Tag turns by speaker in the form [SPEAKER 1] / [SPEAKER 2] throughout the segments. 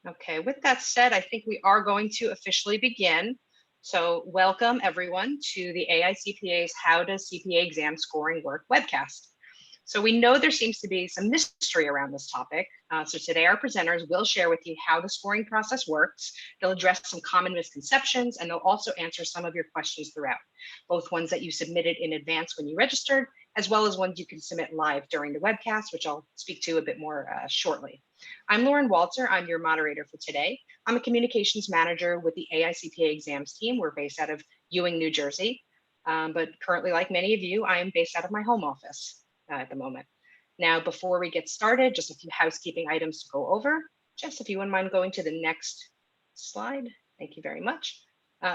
[SPEAKER 1] Okay, with that said, I think we are going to officially begin. So welcome everyone to the AICPA's How Does CPA Exam Scoring Work webcast. So we know there seems to be some mystery around this topic. So today our presenters will share with you how the scoring process works. They'll address some common misconceptions, and they'll also answer some of your questions throughout, both ones that you submitted in advance when you registered, as well as ones you can submit live during the webcast, which I'll speak to a bit more shortly. I'm Lauren Walter. I'm your moderator for today. I'm a communications manager with the AICPA exams team. We're based out of Ewing, New Jersey. But currently, like many of you, I am based out of my home office at the moment. Now, before we get started, just a few housekeeping items to go over. Jess, if you wouldn't mind going to the next slide. Thank you very much.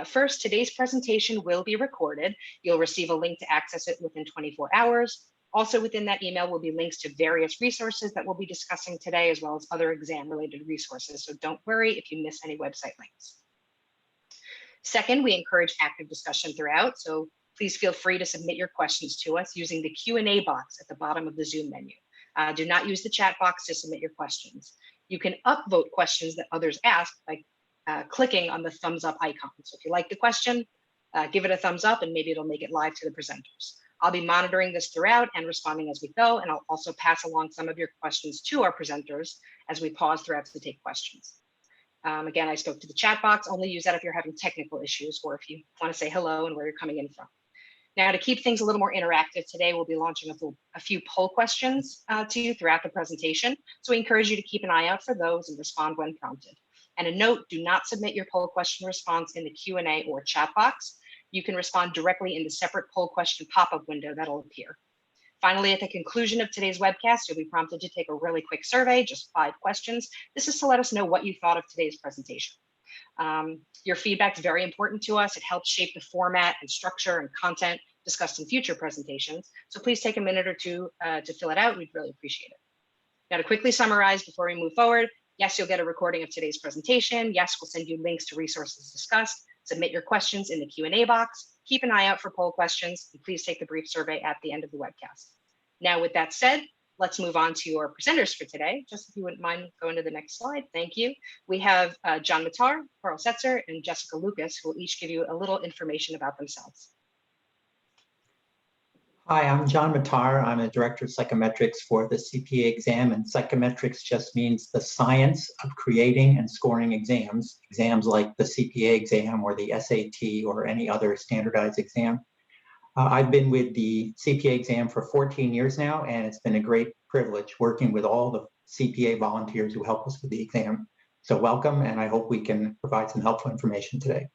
[SPEAKER 1] First, today's presentation will be recorded. You'll receive a link to access it within 24 hours. Also within that email will be links to various resources that we'll be discussing today, as well as other exam-related resources. So don't worry if you miss any website links. Second, we encourage active discussion throughout. So please feel free to submit your questions to us using the Q&A box at the bottom of the Zoom menu. Do not use the chat box to submit your questions. You can upvote questions that others ask by clicking on the thumbs up icon. So if you like the question, give it a thumbs up and maybe it'll make it live to the presenters. I'll be monitoring this throughout and responding as we go, and I'll also pass along some of your questions to our presenters as we pause throughout to take questions. Again, I spoke to the chat box. Only use that if you're having technical issues or if you want to say hello and where you're coming in from. Now, to keep things a little more interactive today, we'll be launching a few poll questions to you throughout the presentation. So we encourage you to keep an eye out for those and respond when prompted. And a note, do not submit your poll question response in the Q&A or chat box. You can respond directly in the separate poll question pop-up window that'll appear. Finally, at the conclusion of today's webcast, you'll be prompted to take a really quick survey, just 5 questions. This is to let us know what you thought of today's presentation. Your feedback is very important to us. It helps shape the format and structure and content discussed in future presentations. So please take a minute or two to fill it out. We'd really appreciate it. Now, to quickly summarize before we move forward, yes, you'll get a recording of today's presentation. Yes, we'll send you links to resources discussed. Submit your questions in the Q&A box. Keep an eye out for poll questions, and please take the brief survey at the end of the webcast. Now, with that said, let's move on to our presenters for today. Just if you wouldn't mind going to the next slide, thank you. We have John Matar, Carl Setzer, and Jessica Lucas, who will each give you a little information about themselves.
[SPEAKER 2] Hi, I'm John Matar. I'm a director of psychometrics for the CPA exam, and psychometrics just means the science of creating and scoring exams like the CPA exam or the SAT or any other standardized exam. I've been with the CPA exam for 14 years now, and it's been a great privilege working with all the CPA volunteers who help us with the exam. So welcome, and I hope we can provide some helpful information today.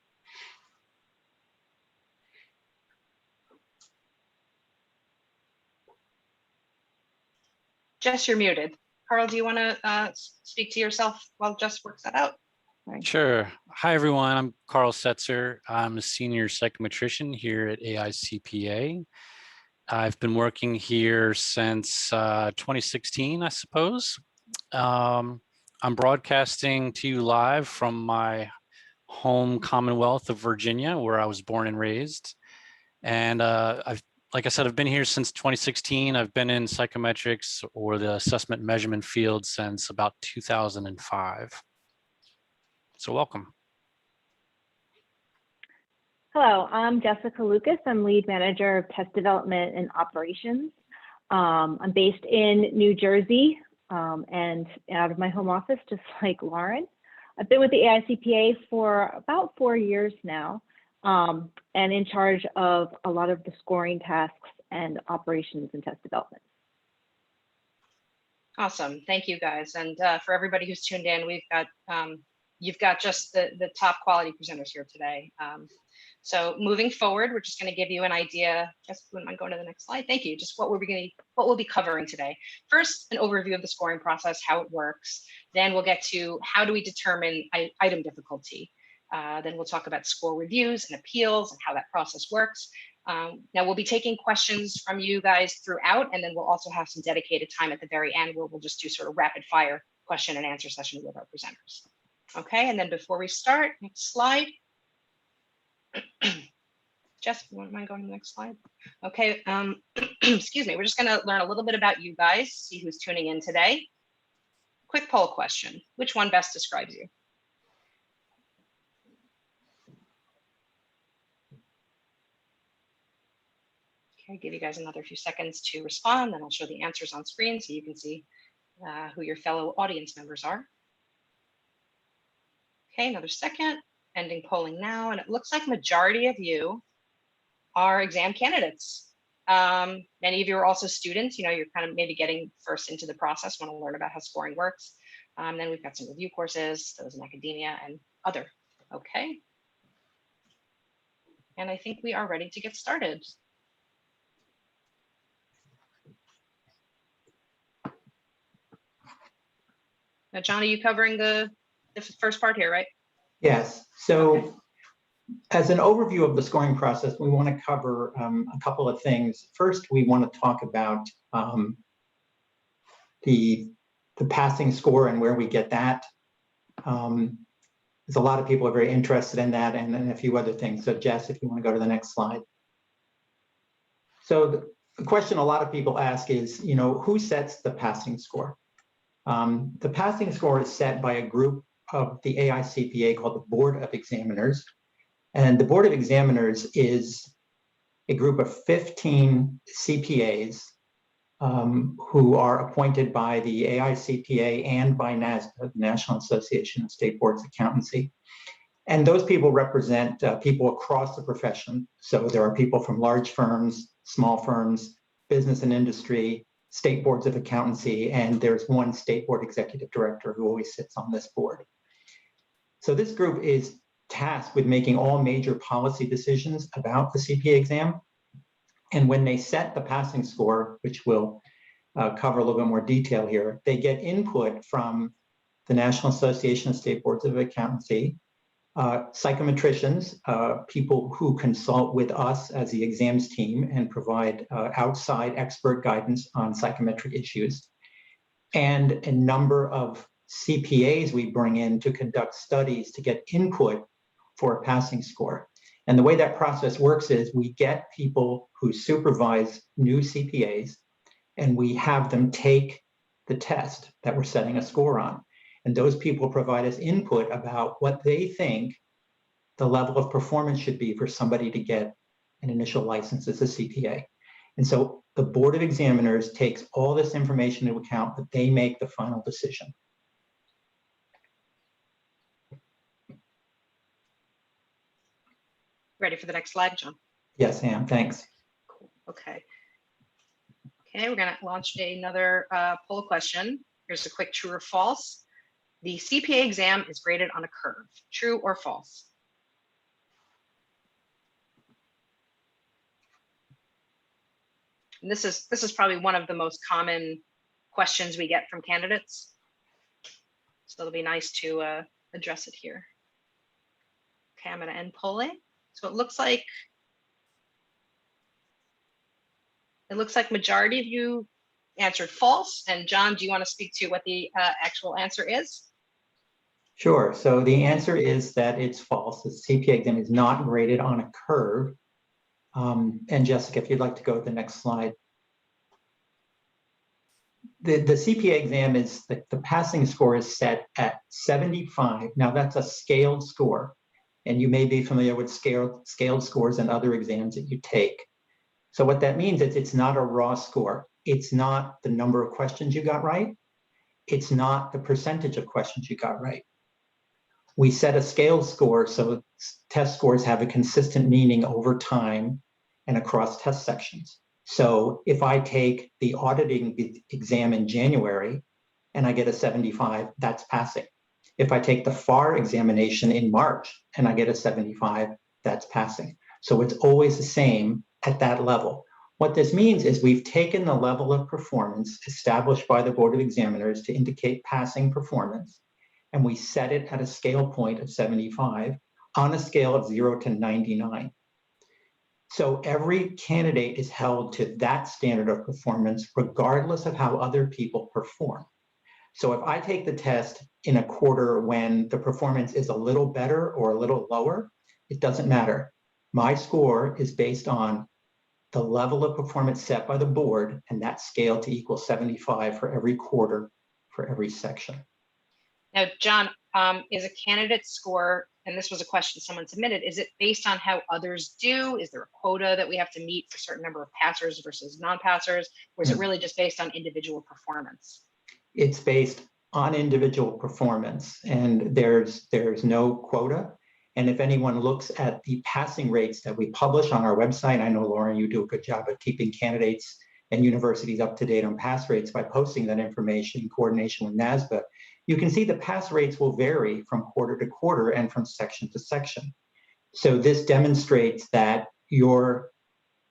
[SPEAKER 1] Jess, you're muted. Carl, do you want to speak to yourself while Jess works that out?
[SPEAKER 3] Sure. Hi, everyone. I'm Carl Setzer. I'm a senior psychometrician here at AICPA. I've been working here since 2016, I suppose. I'm broadcasting to you live from my home Commonwealth of Virginia, where I was born and raised. And like I said, I've been here since 2016. I've been in psychometrics or the assessment measurement field since about 2005. So welcome.
[SPEAKER 4] Hello, I'm Jessica Lucas. I'm lead manager of test development and operations. I'm based in New Jersey and out of my home office, just like Lauren. I've been with the AICPA for about 4 years now. And in charge of a lot of the scoring tasks and operations and test development.
[SPEAKER 1] Awesome, thank you guys. And for everybody who's tuned in, we've got you've got just the top quality presenters here today. So moving forward, we're just going to give you an idea. Just wouldn't mind going to the next slide. Thank you. Just what we'll be covering today. First, an overview of the scoring process, how it works. Then we'll get to how do we determine item difficulty. Then we'll talk about score reviews and appeals and how that process works. Now we'll be taking questions from you guys throughout, and then we'll also have some dedicated time at the very end where we'll just do sort of rapid fire question and answer session with our presenters. Okay, and then before we start, next slide. Jess, you wouldn't mind going to the next slide? Okay, excuse me, we're just gonna learn a little bit about you guys, see who's tuning in today. quick poll question. Which one best describes you? Okay, give you guys another few seconds to respond, then I'll show the answers on screen so you can see who your fellow audience members are. Okay, another second, ending polling now, and it looks like majority of you are exam candidates. Many of you are also students, you're kind of maybe getting first into the process, want to learn about how scoring works. Then we've got some review courses, those in academia and other. Okay. And I think we are ready to get started. Now, John, are you covering the first part here, right?
[SPEAKER 2] Yes. So as an overview of the scoring process, we want to cover a couple of things. First, we want to talk about the passing score and where we get that. There's a lot of people are very interested in that, and then a few other things. So Jess, if you want to go to the next slide. So the question a lot of people ask is, who sets the passing score? The passing score is set by a group of the AICPA called the Board of Examiners. And the Board of Examiners is a group of 15 CPAs who are appointed by the AICPA and by NASDA, the National Association of State Boards of Accountancy. And those people represent people across the profession. So there are people from large firms, small firms, business and industry, state boards of accountancy, and there's one state board executive director who always sits on this board. So this group is tasked with making all major policy decisions about the CPA exam. And when they set the passing score, which we'll cover a little bit more detail here, they get input from the National Association of State Boards of Accountancy, psychometricians, people who consult with us as the exams team and provide outside expert guidance on psychometric issues, and a number of CPAs we bring in to conduct studies to get input for a passing score. And the way that process works is we get people who supervise new CPAs and we have them take the test that we're setting a score on. And those people provide us input about what they think the level of performance should be for somebody to get an initial license as a CPA. And so the Board of Examiners takes all this information into account, but they make the final decision.
[SPEAKER 1] Ready for the next slide, John?
[SPEAKER 2] Yes, Ann, thanks.
[SPEAKER 1] Cool. Okay. Okay, we're going to launch another poll question. Here's a quick true or false. The CPA exam is graded on a curve. True or false? And this is probably one of the most common questions we get from candidates. So it'll be nice to address it here. Okay, I'm going to end polling. So it looks like majority of you answered false. And John, do you want to speak to what the actual answer is?
[SPEAKER 2] Sure. So the answer is that it's false. The CPA exam is not graded on a curve. And Jessica, if you'd like to go to the next slide. The CPA exam is, the passing score is set at 75. Now that's a scaled score. And you may be familiar with scaled scores and other exams that you take. So what that means is it's not a raw score. It's not the number of questions you got right. It's not the percentage of questions you got right. We set a scaled score so test scores have a consistent meaning over time and across test sections. So if I take the auditing exam in January and I get a 75, that's passing. If I take the FAR examination in March and I get a 75, that's passing. So it's always the same at that level. What this means is we've taken the level of performance established by the Board of Examiners to indicate passing performance, and we set it at a scale point of 75 on a scale of 0 to 99. So every candidate is held to that standard of performance regardless of how other people perform. So if I take the test in a quarter when the performance is a little better or a little lower, it doesn't matter. My score is based on the level of performance set by the board, and that scale to equal 75 for every quarter for every section.
[SPEAKER 1] Now, John, is a candidate's score, and this was a question someone submitted, is it based on how others do? Is there a quota that we have to meet for a certain number of passers versus non-passers? Or is it really just based on individual performance?
[SPEAKER 2] It's based on individual performance, and there's no quota. And if anyone looks at the passing rates that we publish on our website, I know, Lauren, you do a good job of keeping candidates and universities up to date on pass rates by posting that information in coordination with NASBA. You can see the pass rates will vary from quarter to quarter and from section to section. So this demonstrates that your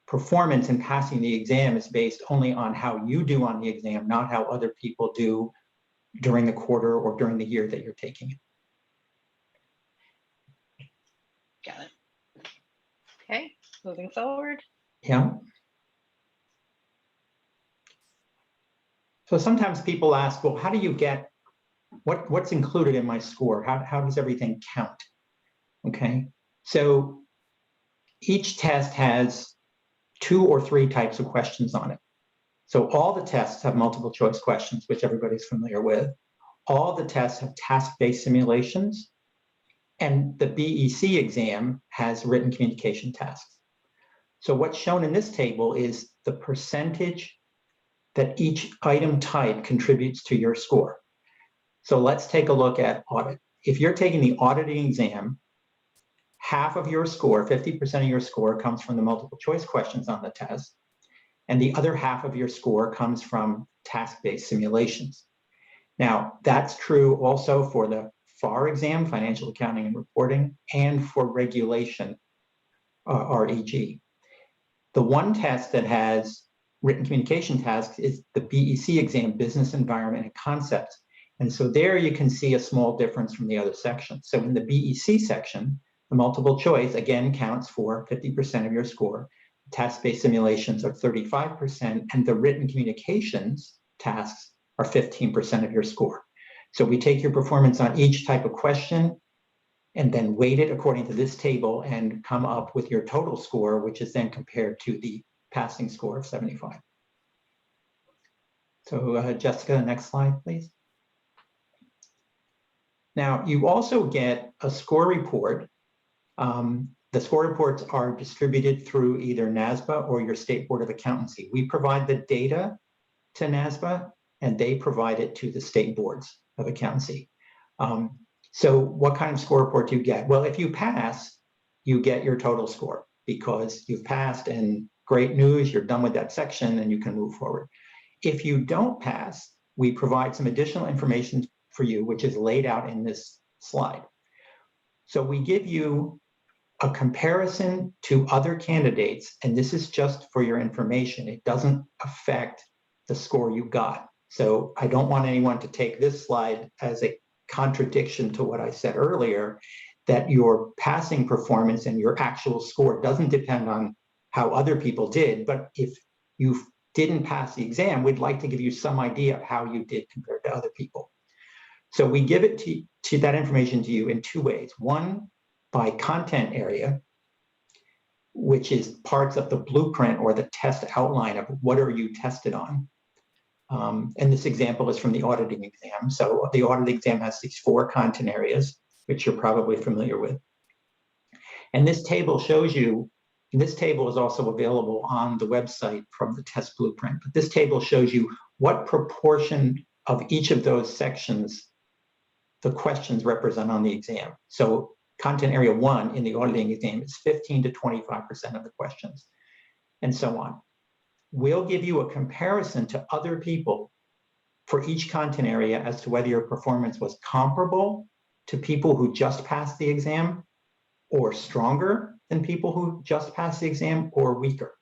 [SPEAKER 2] performance in passing the exam is based only on how you do on the exam, not how other people do during the quarter or during the year that you're taking it.
[SPEAKER 1] Got it. Okay, moving forward.
[SPEAKER 2] Yeah. So sometimes people ask, well, how do you get, what's included in my score? How does everything count? Okay, so each test has 2 or 3 types of questions on it. So all the tests have multiple choice questions, which everybody's familiar with. All the tests have task-based simulations, and the BEC exam has written communication tasks. So what's shown in this table is the percentage that each item type contributes to your score. So let's take a look at audit. If you're taking the auditing exam, half of your score, 50% of your score, comes from the multiple choice questions on the test, and the other half of your score comes from task-based simulations. Now, that's true also for the FAR exam, Financial Accounting and Reporting, and for regulation, REG. The one test that has written communication tasks is the BEC exam, Business Environment and Concepts. And so there you can see a small difference from the other sections. So in the BEC section, the multiple choice again counts for 50% of your score. Task-based simulations are 35%, and the written communications tasks are 15% of your score. So we take your performance on each type of question and then weight it according to this table and come up with your total score, which is then compared to the passing score of 75. So Jessica, next slide, please. Now, you also get a score report. The score reports are distributed through either NASBA or your State Board of Accountancy. We provide the data to NASBA, and they provide it to the state boards of accountancy. So what kind of score report do you get? Well, if you pass, you get your total score because you've passed, and great news, you're done with that section and you can move forward. If you don't pass, we provide some additional information for you, which is laid out in this slide. So we give you a comparison to other candidates, and this is just for your information. It doesn't affect the score you got. So I don't want anyone to take this slide as a contradiction to what I said earlier, that your passing performance and your actual score doesn't depend on how other people did. But if you didn't pass the exam, we'd like to give you some idea of how you did compared to other people. So we give it to that information to you in 2 ways. One, by content area, which is parts of the blueprint or the test outline of what are you tested on. And this example is from the auditing exam. So the auditing exam has these 4 content areas, which you're probably familiar with. And this table shows you, and this table is also available on the website from the test blueprint, but this table shows you what proportion of each of those sections the questions represent on the exam. So content area 1 in the auditing exam is 15 to 25% of the questions, and so on. We'll give you a comparison to other people for each content area as to whether your performance was comparable to people who just passed the exam, or stronger than people who just passed the exam, or weaker.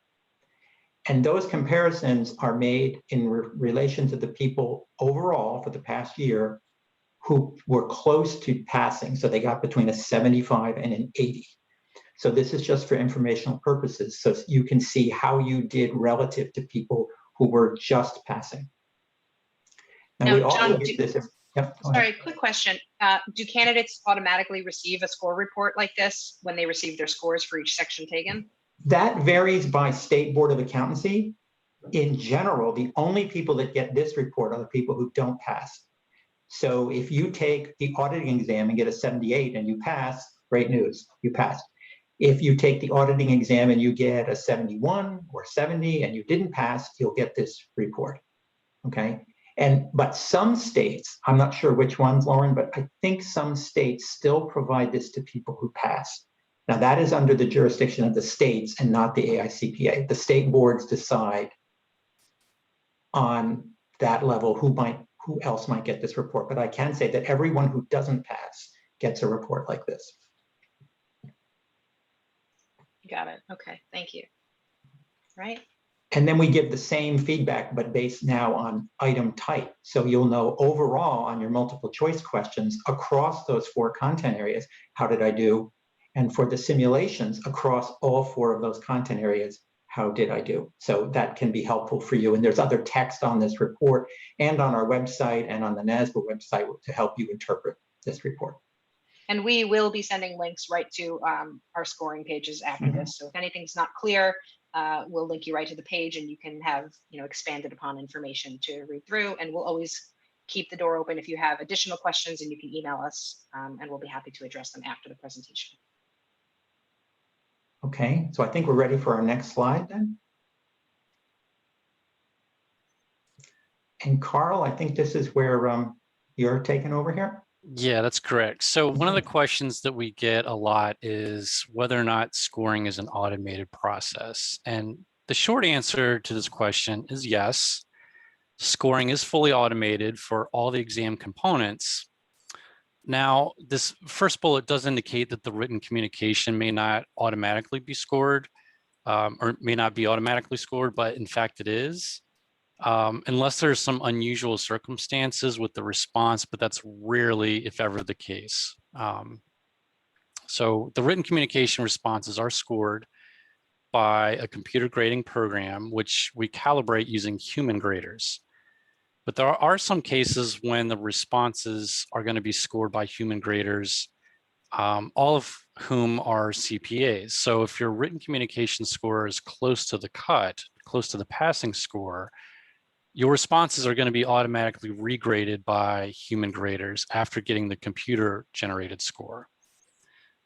[SPEAKER 2] And those comparisons are made in relation to the people overall for the past year who were close to passing. So they got between a 75 and an 80. So this is just for informational purposes, so you can see how you did relative to people who were just passing.
[SPEAKER 1] Now,
[SPEAKER 2] we also
[SPEAKER 1] John,
[SPEAKER 2] give this. Yep,
[SPEAKER 1] sorry, quick question. Do candidates automatically receive a score report like this when they receive their scores for each section taken?
[SPEAKER 2] That varies by State Board of Accountancy. In general, the only people that get this report are the people who don't pass. So if you take the auditing exam and get a 78 and you pass, great news, you passed. If you take the auditing exam and you get a 71 or 70 and you didn't pass, you'll get this report, okay? But some states, I'm not sure which ones, Lauren, but I think some states still provide this to people who pass. Now that is under the jurisdiction of the states and not the AICPA. The state boards decide on that level who else might get this report. But I can say that everyone who doesn't pass gets a report like this.
[SPEAKER 1] Got it. Okay, thank you. Right.
[SPEAKER 2] And then we give the same feedback, but based now on item type. So you'll know overall on your multiple choice questions across those 4 content areas, how did I do? And for the simulations across all 4 of those content areas, how did I do? So that can be helpful for you. And there's other text on this report and on our website and on the NASBA website to help you interpret this report.
[SPEAKER 1] And we will be sending links right to our scoring pages after this. So if anything's not clear, we'll link you right to the page and you can have, expanded upon information to read through. And we'll always keep the door open if you have additional questions, and you can email us and we'll be happy to address them after the presentation.
[SPEAKER 2] Okay, so I think we're ready for our next slide then. And Carl, I think this is where you're taking over here.
[SPEAKER 3] Yeah, that's correct. So one of the questions that we get a lot is whether or not scoring is an automated process. And the short answer to this question is yes. Scoring is fully automated for all the exam components. Now, this first bullet does indicate that the written communication may not automatically be scored or may not be automatically scored, but in fact it is. Unless there's some unusual circumstances with the response, but that's rarely, if ever, the case. So the written communication responses are scored by a computer grading program, which we calibrate using human graders. But there are some cases when the responses are going to be scored by human graders, all of whom are CPAs. So if your written communication score is close to the cut, close to the passing score, your responses are going to be automatically regraded by human graders after getting the computer generated score.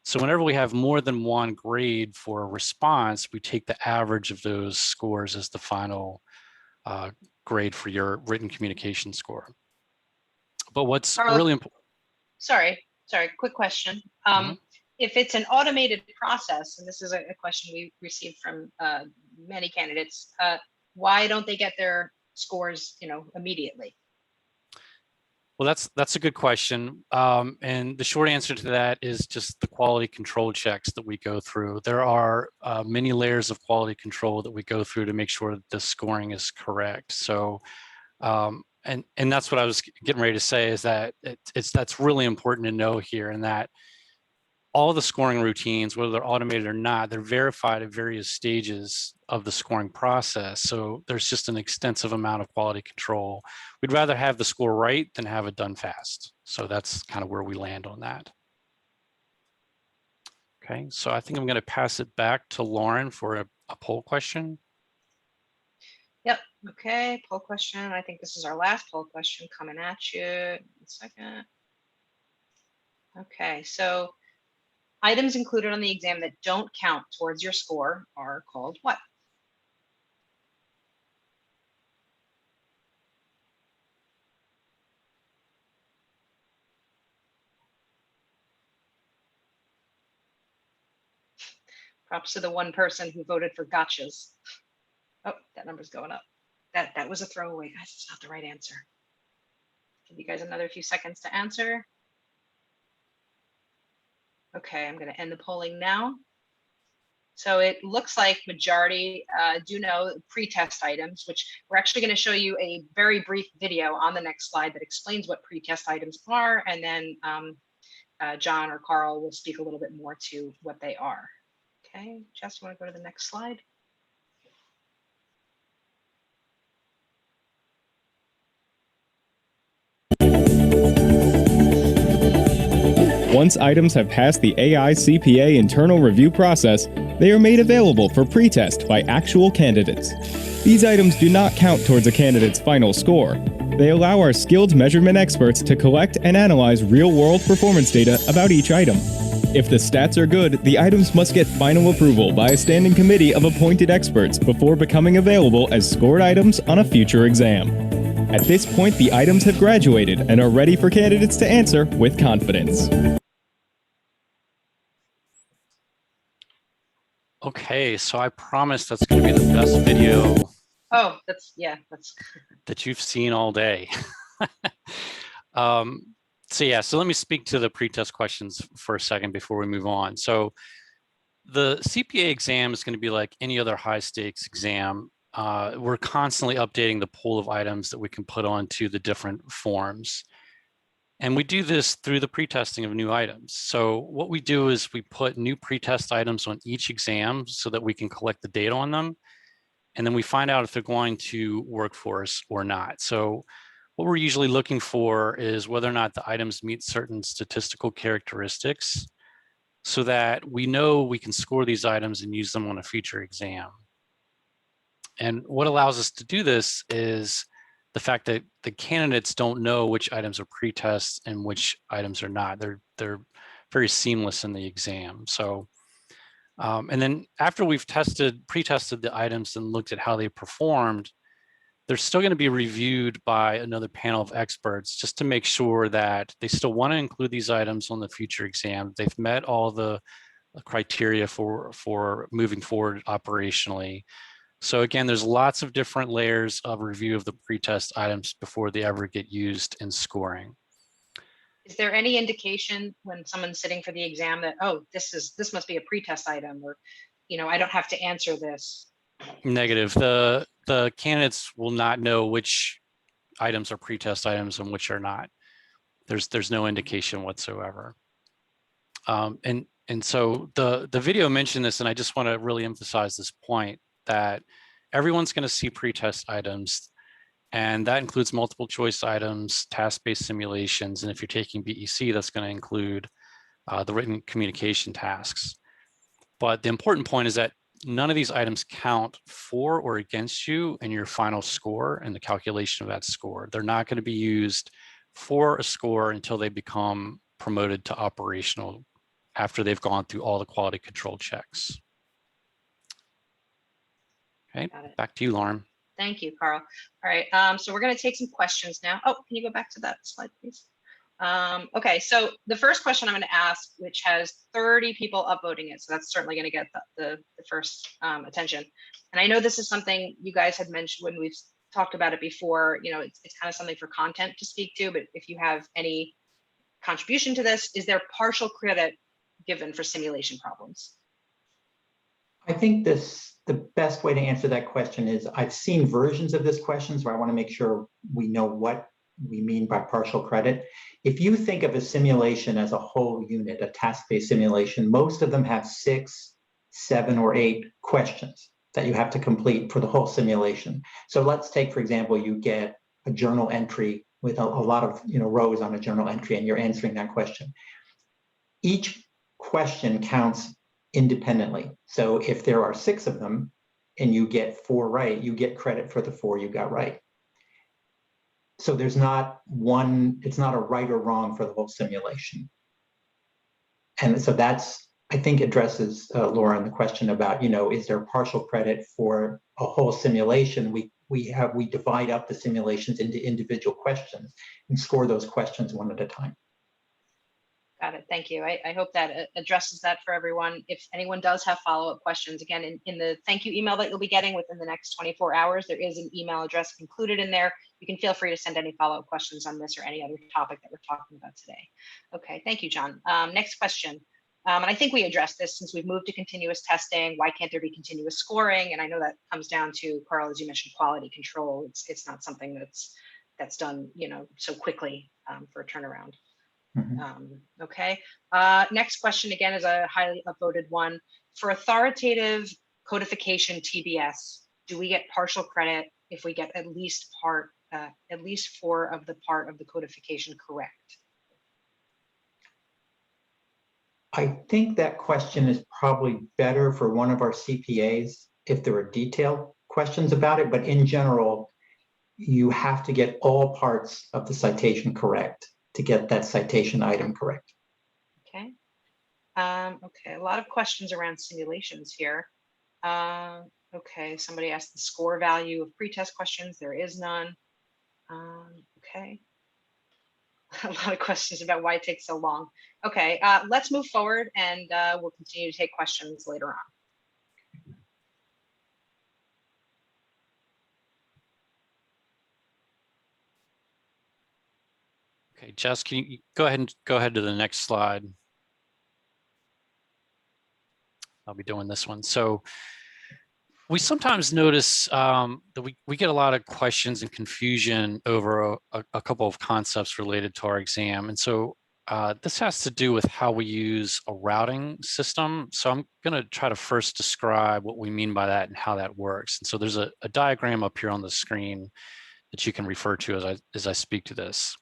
[SPEAKER 3] So whenever we have more than one grade for a response, we take the average of those scores as the final grade for your written communication score. But what's really important.
[SPEAKER 1] Sorry, quick question. If it's an automated process, and this is a question we received from many candidates, why don't they get their scores, immediately?
[SPEAKER 3] Well, that's a good question. And the short answer to that is just the quality control checks that we go through. There are many layers of quality control that we go through to make sure that the scoring is correct. So, and that's what I was getting ready to say, is that that's really important to know here, and that all the scoring routines, whether they're automated or not, they're verified at various stages of the scoring process. So there's just an extensive amount of quality control. We'd rather have the score right than have it done fast. So that's kind of where we land on that. Okay, so I think I'm going to pass it back to Lauren for a poll question.
[SPEAKER 1] Yep. Okay, poll question. I think this is our last poll question coming at you in a second. Okay, so items included on the exam that don't count towards your score are called what? Props to the one person who voted for gotchas. Oh, that number's going up. That was a throwaway, guys. It's not the right answer. Give you guys another few seconds to answer. Okay, I'm going to end the polling now. So it looks like majority do know pre-test items, which we're actually going to show you a very brief video on the next slide that explains what pre-test items are, and then John or Carl will speak a little bit more to what they are. Okay, Jess, you want to go to the next slide?
[SPEAKER 5] Once items have passed the AICPA internal review process, they are made available for pretest by actual candidates. These items do not count towards a candidate's final score. They allow our skilled measurement experts to collect and analyze real-world performance data about each item. If the stats are good, the items must get final approval by a standing committee of appointed experts before becoming available as scored items on a future exam. At this point, the items have graduated and are ready for candidates to answer with confidence.
[SPEAKER 3] Okay, so I promise that's going to be the best video
[SPEAKER 1] Oh, that's
[SPEAKER 3] that you've seen all day. So let me speak to the pretest questions for a second before we move on. So the CPA exam is going to be like any other high stakes exam. We're constantly updating the pool of items that we can put onto the different forms. And we do this through the pretesting of new items. So what we do is we put new pretest items on each exam so that we can collect the data on them. And then we find out if they're going to work for us or not. So what we're usually looking for is whether or not the items meet certain statistical characteristics so that we know we can score these items and use them on a future exam. And what allows us to do this is the fact that the candidates don't know which items are pre-tests and which items are not. They're very seamless in the exam. So, and then after we've pre-tested the items and looked at how they performed, they're still going to be reviewed by another panel of experts just to make sure that they still want to include these items on the future exam. They've met all the criteria for moving forward operationally. So again, there's lots of different layers of review of the pretest items before they ever get used in scoring.
[SPEAKER 1] Is there any indication when someone's sitting for the exam that, oh, this must be a pretest item, or, I don't have to answer this?
[SPEAKER 3] Negative. The candidates will not know which items are pretest items and which are not. There's no indication whatsoever. And so the video mentioned this, and I just want to really emphasize this point that everyone's going to see pretest items, and that includes multiple choice items, task-based simulations, and if you're taking BEC, that's going to include the written communication tasks. But the important point is that none of these items count for or against you in your final score and the calculation of that score. They're not going to be used for a score until they become promoted to operational after they've gone through all the quality control checks. Okay, back to you, Lauren.
[SPEAKER 1] Thank you, Carl. All right, so we're going to take some questions now. Oh, can you go back to that slide, please? Okay, so the first question I'm going to ask, which has 30 people upvoting it, so that's certainly going to get the first attention. And I know this is something you guys had mentioned when we've talked about it before. It's kind of something for content to speak to, but if you have any contribution to this, is there partial credit given for simulation problems?
[SPEAKER 2] I think the best way to answer that question is I've seen versions of this question, so I want to make sure we know what we mean by partial credit. If you think of a simulation as a whole unit, a task-based simulation, most of them have 6, 7, or 8 questions that you have to complete for the whole simulation. So let's take, for example, you get a journal entry with a lot of rows on a journal entry, and you're answering that question. Each question counts independently. So if there are 6 of them and you get 4 right, you get credit for the 4 you got right. So there's not one, it's not a right or wrong for the whole simulation. And so that's, I think, addresses, Laura, the question about, is there partial credit for a whole simulation? We divide up the simulations into individual questions and score those questions one at a time.
[SPEAKER 1] Got it. Thank you. I hope that addresses that for everyone. If anyone does have follow-up questions, again, in the thank you email that you'll be getting within the next 24 hours, there is an email address included in there. You can feel free to send any follow-up questions on this or any other topic that we're talking about today. Okay, thank you, John. Next question. And I think we addressed this since we've moved to continuous testing. Why can't there be continuous scoring? And I know that comes down to, Carl, as you mentioned, quality control. It's not something that's done, so quickly for a turnaround. Okay. Next question, again, is a highly upvoted one. For authoritative codification TBS, do we get partial credit if we get at least 4 of the part of the codification correct?
[SPEAKER 2] I think that question is probably better for one of our CPAs if there are detailed questions about it, but in general, you have to get all parts of the citation correct to get that citation item correct.
[SPEAKER 1] Okay. Okay, a lot of questions around simulations here. Okay, somebody asked the score value of pretest questions. There is none. Okay. A lot of questions about why it takes so long. Okay, let's move forward and we'll continue to take questions later on.
[SPEAKER 3] Okay, Jess, can you go ahead to the next slide? I'll be doing this one. So we sometimes notice that we get a lot of questions and confusion over a couple of concepts related to our exam. And so this has to do with how we use a routing system. So I'm going to try to first describe what we mean by that and how that works. And so there's a diagram up here on the screen that you can refer to as I speak to this.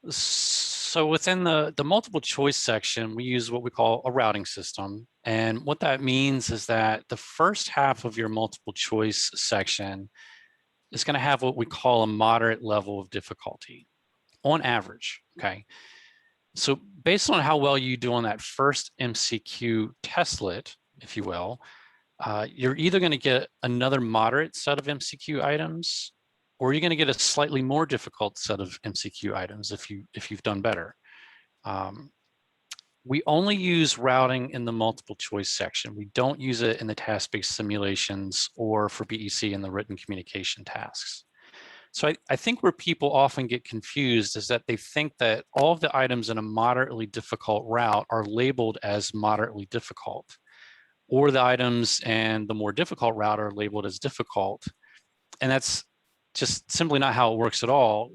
[SPEAKER 3] So within the multiple choice section, we use what we call a routing system. And what that means is that the first half of your multiple choice section is going to have what we call a moderate level of difficulty on average, okay? So based on how well you do on that first MCQ testlet, if you will, you're either going to get another moderate set of MCQ items, or you're going to get a slightly more difficult set of MCQ items if you've done better. We only use routing in the multiple choice section. We don't use it in the task-based simulations or for BEC in the written communication tasks. So I think where people often get confused is that they think that all of the items in a moderately difficult route are labeled as moderately difficult, or the items in the more difficult route are labeled as difficult. And that's just simply not how it works at all.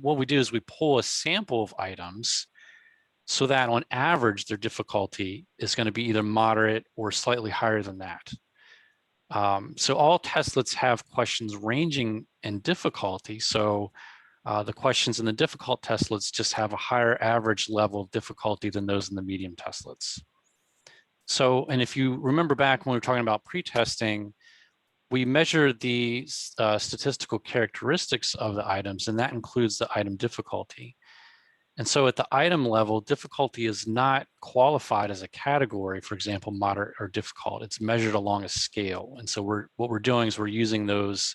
[SPEAKER 3] What we do is we pull a sample of items so that on average, their difficulty is going to be either moderate or slightly higher than that. So all testlets have questions ranging in difficulty. So the questions in the difficult testlets just have a higher average level of difficulty than those in the medium testlets. So, and if you remember back when we were talking about pre-testing, we measure the statistical characteristics of the items, and that includes the item difficulty. And so at the item level, difficulty is not qualified as a category, for example, moderate or difficult. It's measured along a scale. And so what we're doing is we're using those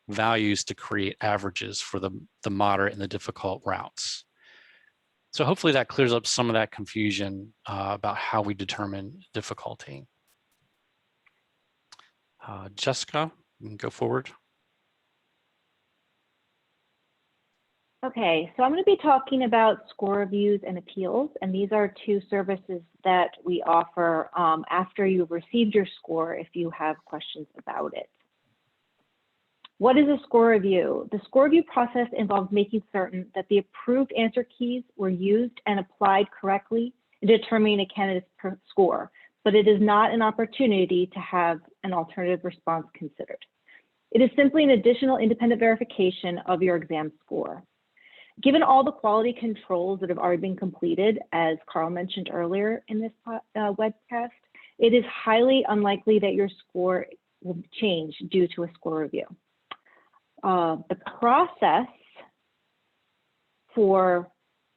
[SPEAKER 3] values to create averages for the moderate and the difficult routes. So hopefully that clears up some of that confusion about how we determine difficulty. Jessica, you can go forward.
[SPEAKER 4] Okay, so I'm going to be talking about score reviews and appeals, and these are two services that we offer after you've received your score if you have questions about it. What is a score review? The score review process involves making certain that the approved answer keys were used and applied correctly in determining a candidate's score, but it is not an opportunity to have an alternative response considered. It is simply an additional independent verification of your exam score. Given all the quality controls that have already been completed, as Carl mentioned earlier in this webcast, it is highly unlikely that your score will change due to a score review. The process for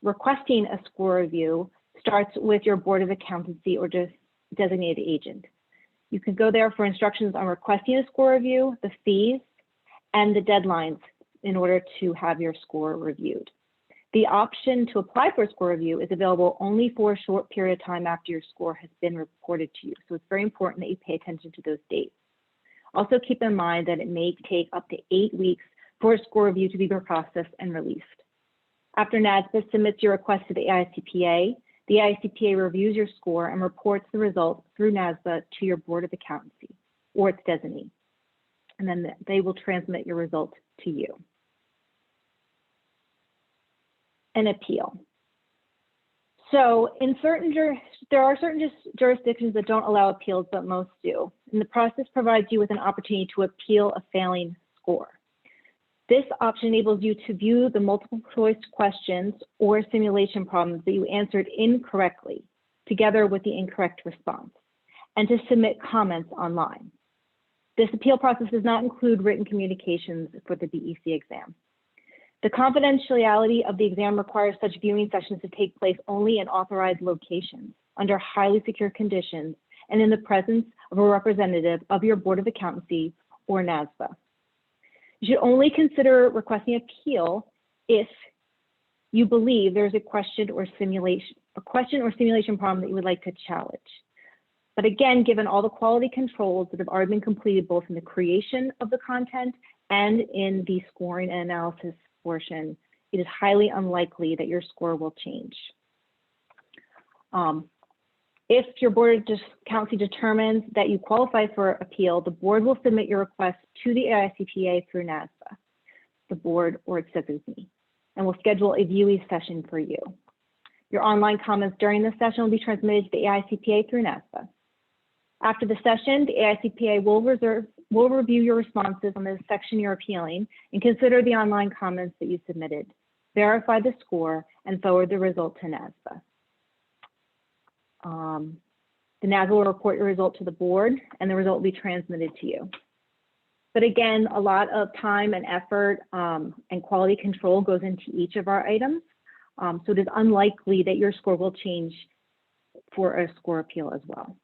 [SPEAKER 4] requesting a score review starts with your Board of Accountancy or designated agent. You can go there for instructions on requesting a score review, the fees, and the deadlines in order to have your score reviewed. The option to apply for a score review is available only for a short period of time after your score has been reported to you. So it's very important that you pay attention to those dates. Also keep in mind that it may take up to 8 weeks for a score review to be processed and released. After NASBA submits your request to the AICPA, the AICPA reviews your score and reports the results through NASBA to your Board of Accountancy or its designee. And then they will transmit your result to you. An appeal. So in there are certain jurisdictions that don't allow appeals, but most do. And the process provides you with an opportunity to appeal a failing score. This option enables you to view the multiple choice questions or simulation problems that you answered incorrectly, together with the incorrect response, and to submit comments online. This appeal process does not include written communications for the BEC exam. The confidentiality of the exam requires such viewing sessions to take place only in authorized locations, under highly secure conditions, and in the presence of a representative of your Board of Accountancy or NASBA. You should only consider requesting appeal if you believe there's a question or simulation problem that you would like to challenge. But again, given all the quality controls that have already been completed both in the creation of the content and in the scoring and analysis portion, it is highly unlikely that your score will change. If your Board of Accountancy determines that you qualify for appeal, the board will submit your request to the AICPA through NASBA, the board or its designee, and will schedule a viewing session for you. Your online comments during the session will be transmitted to the AICPA through NASBA. After the session, the AICPA will review your responses on the section you're appealing and consider the online comments that you submitted, verify the score, and forward the result to NASBA. The NASBA will report your result to the board, and the result will be transmitted to you. But again, a lot of time and effort and quality control goes into each of our items. So it is unlikely that your score will change for a score appeal as well.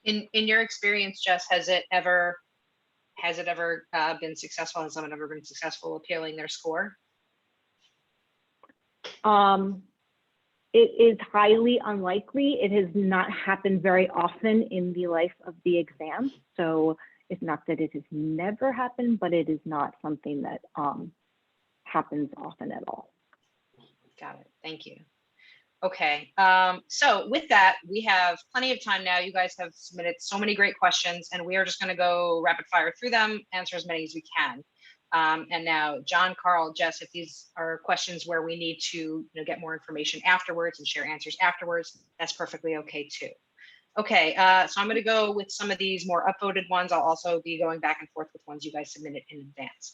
[SPEAKER 1] In your experience, Jess, has it ever been successful? Has someone ever been successful appealing their score?
[SPEAKER 4] It is highly unlikely. It has not happened very often in the life of the exam. So it's not that it has never happened, but it is not something that happens often at all.
[SPEAKER 1] Got it. Thank you. Okay, so with that, we have plenty of time now. You guys have submitted so many great questions, and we are just going to go rapid fire through them, answer as many as we can. And now, John, Carl, Jess, if these are questions where we need to get more information afterwards and share answers afterwards, that's perfectly okay too. Okay, so I'm going to go with some of these more upvoted ones. I'll also be going back and forth with ones you guys submitted in advance.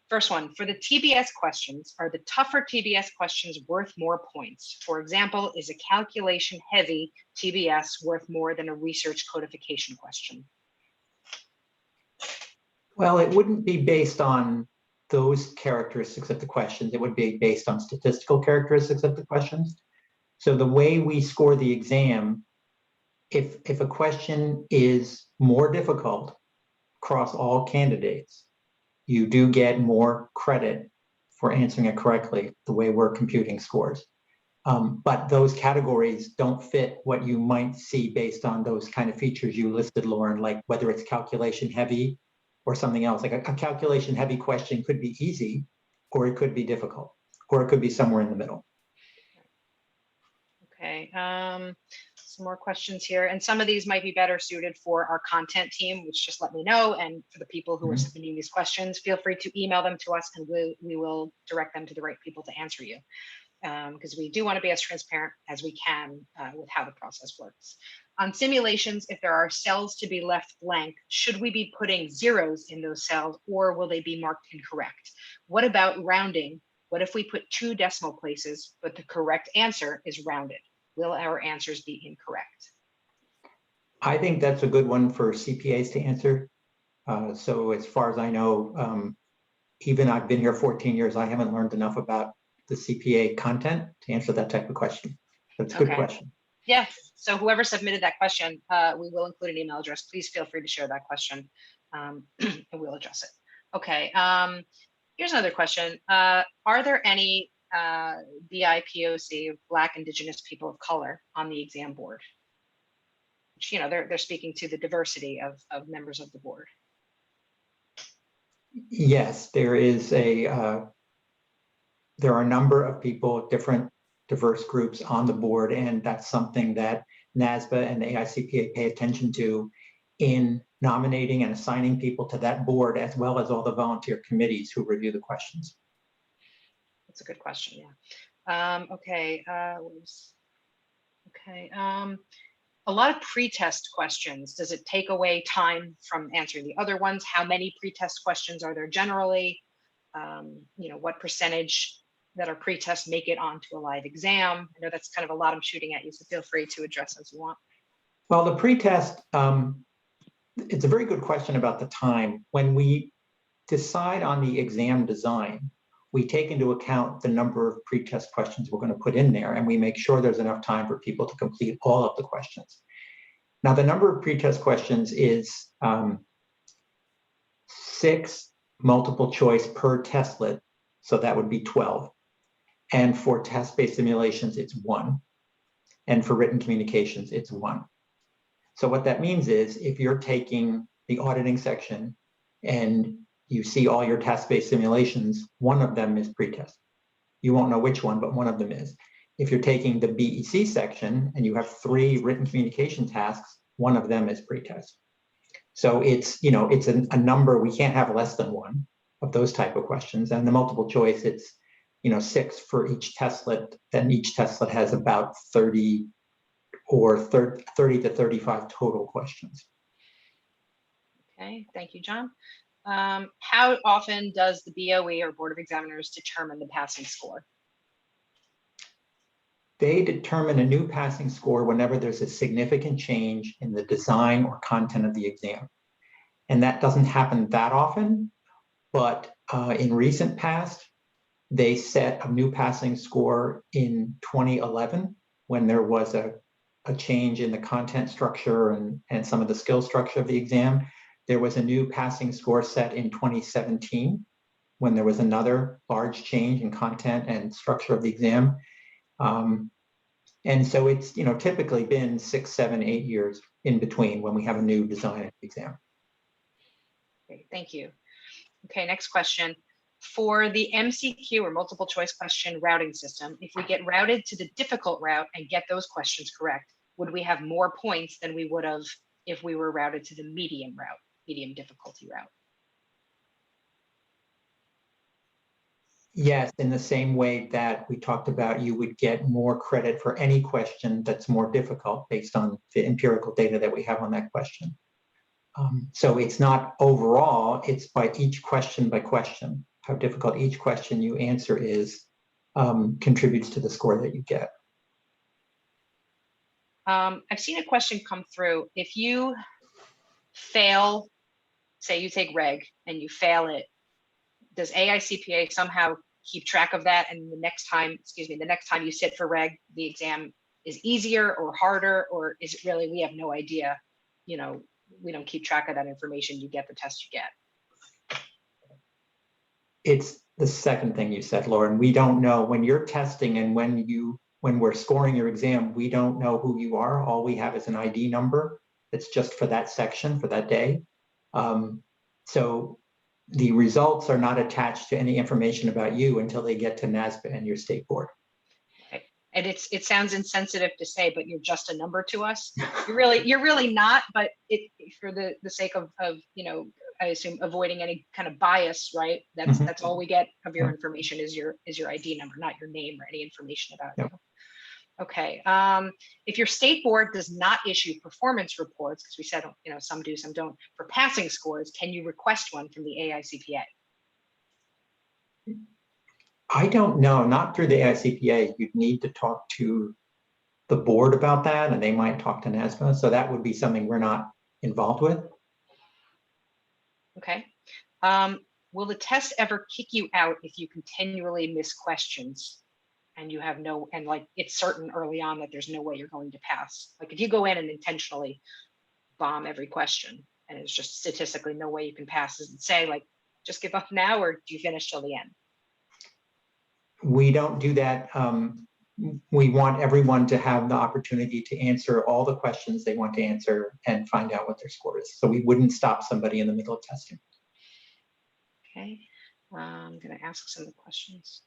[SPEAKER 1] First one, for the TBS questions, are the tougher TBS questions worth more points? For example, is a calculation heavy TBS worth more than a research codification question?
[SPEAKER 2] Well, it wouldn't be based on those characteristics of the questions. It would be based on statistical characteristics of the questions. So the way we score the exam, if a question is more difficult across all candidates, you do get more credit for answering it correctly, the way we're computing scores. But those categories don't fit what you might see based on those kind of features you listed, Lauren, like whether it's calculation heavy or something else. Like a calculation heavy question could be easy, or it could be difficult, or it could be somewhere in the middle.
[SPEAKER 1] Okay, some more questions here. And some of these might be better suited for our content team, which just let me know. And for the people who are submitting these questions, feel free to email them to us, and we will direct them to the right people to answer you. Because we do want to be as transparent as we can with how the process works. On simulations, if there are cells to be left blank, should we be putting zeros in those cells, or will they be marked incorrect? What about rounding? What if we put 2 decimal places, but the correct answer is rounded? Will our answers be incorrect?
[SPEAKER 2] I think that's a good one for CPAs to answer. So as far as I know, even I've been here 14 years, I haven't learned enough about the CPA content to answer that type of question. That's a good question.
[SPEAKER 1] Yeah, so whoever submitted that question, we will include an email address. Please feel free to share that question, and we'll address it. Okay, here's another question. Are there any BIPOC, Black, Indigenous people of color, on the exam board? Which, they're speaking to the diversity of members of the board.
[SPEAKER 2] Yes, there are a number of people, different diverse groups on the board, and that's something that NASBA and the AICPA pay attention to in nominating and assigning people to that board, as well as all the volunteer committees who review the questions.
[SPEAKER 1] That's a good question, yeah. Okay, a lot of pretest questions. Does it take away time from answering the other ones? How many pretest questions are there generally? What percentage that are pretest make it onto a live exam? I know that's kind of a lot I'm shooting at you, so feel free to address as you want.
[SPEAKER 2] Well, the pretest, It's a very good question about the time. When we decide on the exam design, we take into account the number of pretest questions we're going to put in there, and we make sure there's enough time for people to complete all of the questions. Now, the number of pretest questions is 6 multiple choice per testlet, so that would be 12. And for test-based simulations, it's 1. And for written communications, it's 1. So what that means is if you're taking the auditing section and you see all your task-based simulations, one of them is pretest. You won't know which one, but one of them is. If you're taking the BEC section and you have 3 written communication tasks, one of them is pretest. So it's, it's a number, we can't have less than 1 of those type of questions. And the multiple choice, it's, 6 for each testlet, then each testlet has about 30 to 35 total questions.
[SPEAKER 1] Okay, thank you, John. How often does the BOE or Board of Examiners determine the passing score?
[SPEAKER 2] They determine a new passing score whenever there's a significant change in the design or content of the exam. And that doesn't happen that often, but in recent past, they set a new passing score in 2011 when there was a change in the content structure and some of the skill structure of the exam. There was a new passing score set in 2017 when there was another large change in content and structure of the exam. And so it's typically been 6, 7, 8 years in between when we have a new design exam.
[SPEAKER 1] Great, thank you. Okay, next question. For the MCQ or multiple choice question routing system, if we get routed to the difficult route and get those questions correct, would we have more points than we would have if we were routed to the medium route, medium difficulty route?
[SPEAKER 2] Yes, in the same way that we talked about, you would get more credit for any question that's more difficult based on the empirical data that we have on that question. So it's not overall, it's by each question by question. How difficult each question you answer is contributes to the score that you get.
[SPEAKER 1] I've seen a question come through. If you fail, say you take reg and you fail it, does AICPA somehow keep track of that? And the next time you sit for reg, the exam is easier or harder, or is it really, we have no idea, we don't keep track of that information, you get the test you get?
[SPEAKER 2] It's the second thing you said, Lauren. We don't know when you're testing and when we're scoring your exam, we don't know who you are. All we have is an ID number that's just for that section for that day. So the results are not attached to any information about you until they get to NASPA and your state board.
[SPEAKER 1] Okay. And it sounds insensitive to say, but you're just a number to us. You're really not, but for the sake of I assume avoiding any kind of bias, right? That's all we get of your information is your ID number, not your name or any information about you. Okay. If your state board does not issue performance reports, because we said some do, some don't, for passing scores, can you request one from the AICPA?
[SPEAKER 2] I don't know, not through the AICPA. You'd need to talk to the board about that, and they might talk to NASPA. So that would be something we're not involved with.
[SPEAKER 1] Okay. Will the test ever kick you out if you continually miss questions and you have it's certain early on that there's no way you're going to pass? Like if you go in and intentionally bomb every question and it's just statistically no way you can pass, does it say like, just give up now, or do you finish till the end?
[SPEAKER 2] We don't do that. We want everyone to have the opportunity to answer all the questions they want to answer and find out what their score is. So we wouldn't stop somebody in the middle of testing.
[SPEAKER 1] Okay, I'm going to ask some of the questions.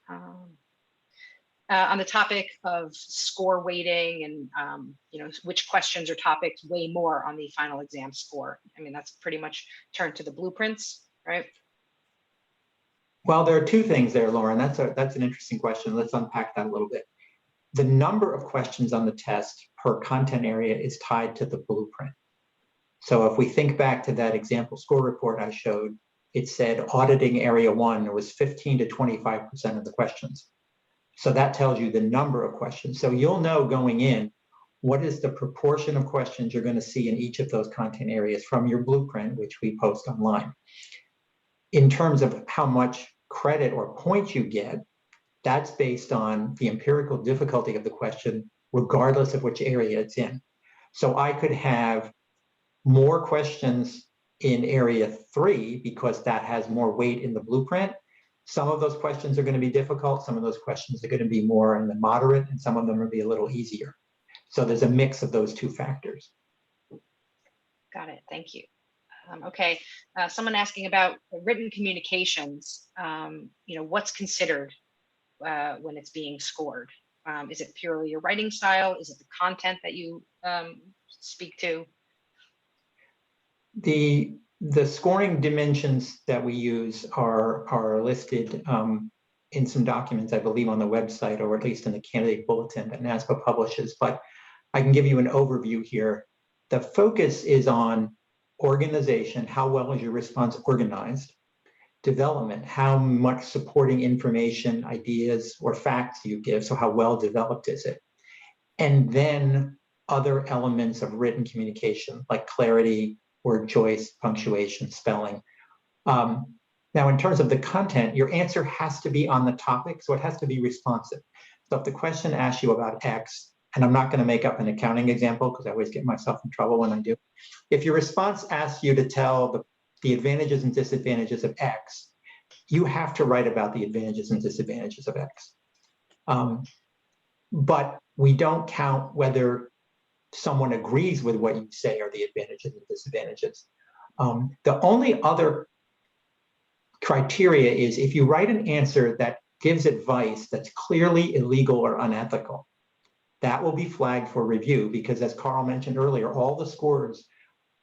[SPEAKER 1] On the topic of score weighting and which questions or topics weigh more on the final exam score. I mean, that's pretty much turned to the blueprints, right?
[SPEAKER 2] Well, there are two things there, Lauren. That's an interesting question. Let's unpack that a little bit. The number of questions on the test per content area is tied to the blueprint. So if we think back to that example score report I showed, it said auditing area 1 was 15 to 25% of the questions. So that tells you the number of questions. So you'll know going in what is the proportion of questions you're going to see in each of those content areas from your blueprint, which we post online. In terms of how much credit or points you get, that's based on the empirical difficulty of the question, regardless of which area it's in. So I could have more questions in area 3 because that has more weight in the blueprint. Some of those questions are going to be difficult. Some of those questions are going to be more in the moderate, and some of them will be a little easier. So there's a mix of those two factors.
[SPEAKER 1] Got it. Thank you. Okay. Someone asking about written communications. What's considered when it's being scored? Is it purely your writing style? Is it the content that you speak to?
[SPEAKER 2] The scoring dimensions that we use are listed in some documents, I believe, on the website, or at least in the candidate bulletin that NASPA publishes. But I can give you an overview here. The focus is on organization. How well is your response organized? Development, how much supporting information, ideas, or facts you give, so how well developed is it? And then other elements of written communication, like clarity, word choice, punctuation, spelling. Now, in terms of the content, your answer has to be on the topic, so it has to be responsive. So if the question asks you about X, and I'm not going to make up an accounting example because I always get myself in trouble when I do. If your response asks you to tell the advantages and disadvantages of X, you have to write about the advantages and disadvantages of X. But we don't count whether someone agrees with what you say are the advantages and disadvantages. The only other criteria is if you write an answer that gives advice that's clearly illegal or unethical, that will be flagged for review, because as Carl mentioned earlier, all the scorers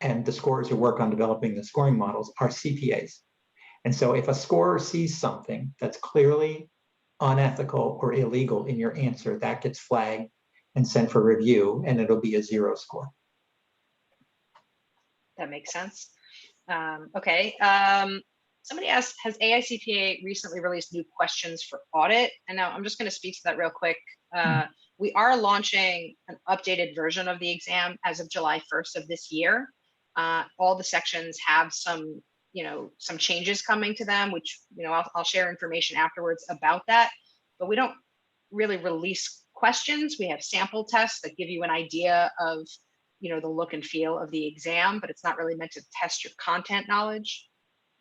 [SPEAKER 2] and the scorers who work on developing the scoring models are CPAs. And so if a scorer sees something that's clearly unethical or illegal in your answer, that gets flagged and sent for review, and it'll be a 0 score.
[SPEAKER 1] That makes sense. Okay. Somebody asked, has AICPA recently released new questions for audit? And now I'm just going to speak to that real quick. We are launching an updated version of the exam as of July 1st of this year. All the sections have some changes coming to them, which, I'll share information afterwards about that, but we don't really release questions. We have sample tests that give you an idea of, the look and feel of the exam, but it's not really meant to test your content knowledge.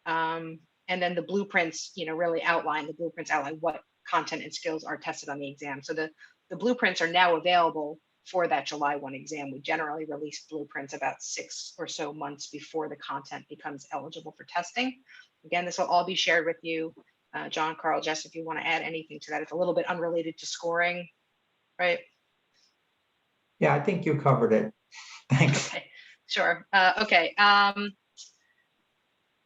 [SPEAKER 1] And then the blueprints, really outline what content and skills are tested on the exam. So the blueprints are now available for that July 1 exam. We generally release blueprints about 6 or so months before the content becomes eligible for testing. Again, this will all be shared with you. John, Carl, Jess, if you want to add anything to that. It's a little bit unrelated to scoring, right?
[SPEAKER 2] Yeah, I think you covered it. Thanks.
[SPEAKER 1] Okay, sure. Okay.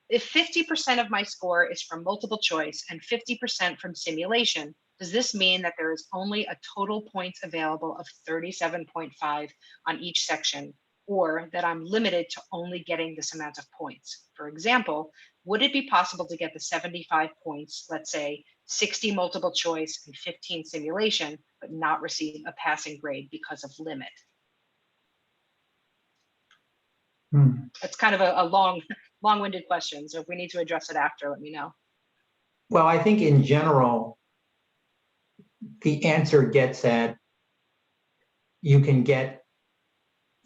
[SPEAKER 1] If 50% of my score is from multiple choice and 50% from simulation, does this mean that there is only a total points available of 37.5 on each section, or that I'm limited to only getting this amount of points? For example, would it be possible to get the 75 points, let's say 60 multiple choice and 15 simulation, but not receive a passing grade because of limit? It's kind of a long-winded question. So if we need to address it after, let me know.
[SPEAKER 2] Well, I think in general, the answer gets at, you can get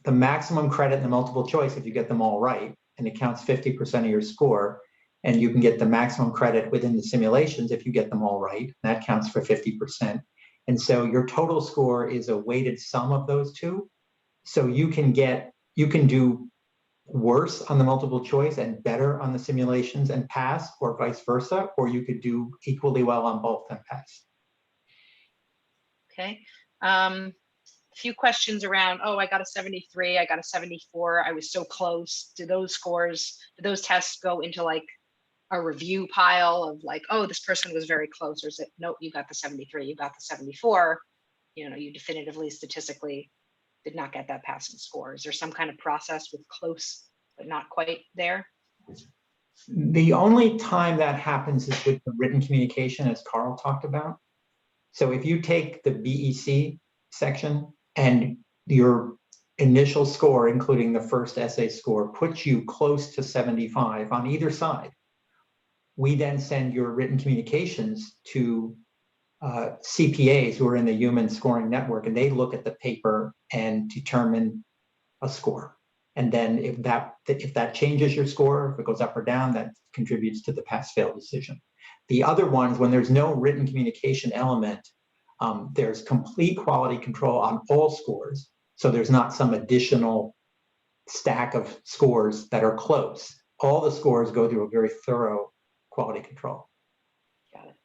[SPEAKER 2] the maximum credit in the multiple choice if you get them all right, and it counts 50% of your score. And you can get the maximum credit within the simulations if you get them all right, and that counts for 50%. And so your total score is a weighted sum of those two. So you can do worse on the multiple choice and better on the simulations and pass, or vice versa, or you could do equally well on both and pass.
[SPEAKER 1] Okay. A few questions around, I got a 73, I got a 74, I was so close. Do those tests go into like a review pile of like, this person was very close, or is it, nope, you got the 73, you got the 74, you definitively statistically did not get that passing score? Is there some kind of process with close but not quite there?
[SPEAKER 2] The only time that happens is with the written communication, as Carl talked about. So if you take the BEC section and your initial score, including the first essay score, puts you close to 75 on either side. We then send your written communications to CPAs who are in the human scoring network, and they look at the paper and determine a score. And then if that changes your score, if it goes up or down, that contributes to the pass-fail decision. The other ones, when there's no written communication element, there's complete quality control on all scores. So there's not some additional stack of scores that are close. All the scores go through a very thorough quality control.
[SPEAKER 1] Got it.